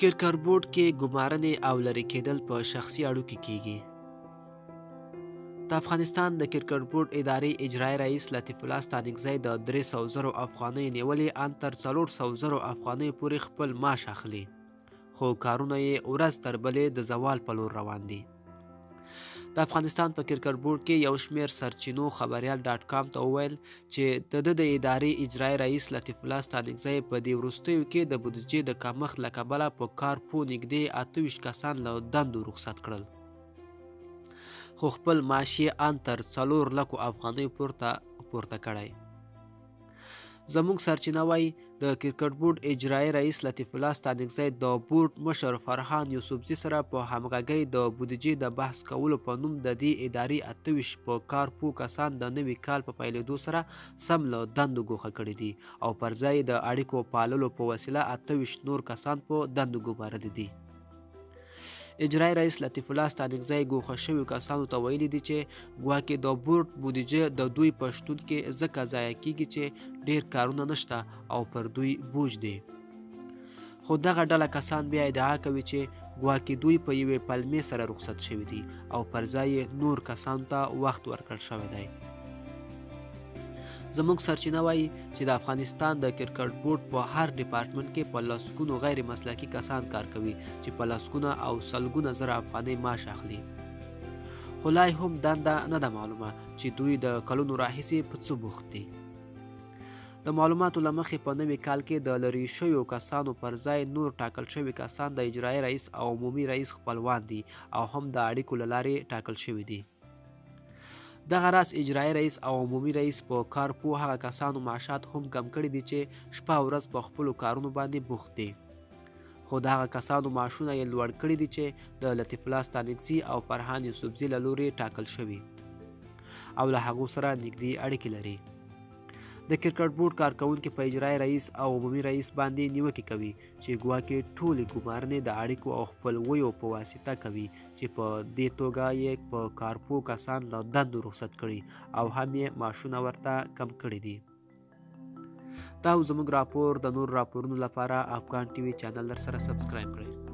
کرکټ کې ګمارنې او لرې کېدل په شخصي اړیکو کېږي. د افغانستان د کرکټ بورډ ادارې اجرایي رئیس لطیف الله ستانکزی د 300,000 افغانیو نیولې ان تر 400,000 افغانیو پورې خپل معاش اخلي، خو کارونه یې ورځ تر بلې د زوال په لور روان دي. د افغانستان په کرکټ بورډ کې یو شمېر سرچینو خبریال ډاټ کام ته وویل چې د ادارې اجرایي رئیس لطیف الله ستانکزی په دې وروستیو کې د بودیجې د کمښت له کبله په کار پوه نږدې 28 کسان له دندو رخصت کړل، خو خپل معاش یې ان تر 4 لکو افغانیو پورته کړی. زموږ سرچینه وایي د کرکټ بورډ اجرایي رئیس لطیف الله ستانکزی د بورډ مشر فرهان یوسفزي سره په همغږۍ د بودیجې د بحث کولو په نوم د دې ادارې 28 په کار پوه کسان د نوي کال په پیلېدو سره سم له دندو ګوښه کړي دي او پر ځای د اړیکو پاللو په وسیله 28 نور کسان په دندو ګومارلي دي. اجرایي رئیس لطیف الله ستانکزی ګوښه شویو کسانو ته ویلي دي چې ګواکې د بورډ بودیجه د دوی په شتون کې ځکه ضایع کیږي چې ډیر کارونه نشته او پر دوی بوج دی. خو دغه ډله کسان بیا ادعا کوي چې ګواکې دوی په یوې پلمې سره رخصت شوي دي او پر ځای نور کسانو ته وخت ورکړل شوی دی. زموږ سرچینه وایي چې د افغانستان د کرکټ بورډ په هر ډپارټمنټ کې په لسګونو غیر مسلکي کسان کار کوي چې په لسګونه او سلګونه زره افغانۍ معاش اخلي، خو لا هم دنده نه ده معلومه چې دوی د کلونو راهیسې په څه بوخت دي. د معلوماتو له مخې په نوي کال کې د لرې شویو کسانو پر ځای نور ټاکل شوي کسان د اجرایي رئیس او عمومي رئیس خپلوان دي او هم د اړیکو له لارې ټاکل شوي دي. دغه راز اجرایي رئیس او عمومي رئیس په کار پوه هغه کسانو معاشات هم کم کړي دي چې شپه او ورځ په خپلو کارونو باندې بوخت دي، خو د هغه کسانو معاشونه یې لوړ کړي دي چې د لطیف الله ستانکزي او فرهان یوسفزي له لورې ټاکل شوي او له هغو سره نږدې اړیکې لري. د کرکټ بورډ کارکوونکي په اجرایي رئیس او عمومي رئیس باندې نیوکې کوي چې ګواکې ټولې ګمارنې د اړیکو او خپلویو په واسطه کوي چې په دې توګه یې په کارپوه کسان له دندو رخصت کړي او هم یې معاشونه ورته کم کړي دي. دا زموږ راپور. د نور راپورونو لپاره افغان ټي وي چینل در سره سبسکرایب کړئ.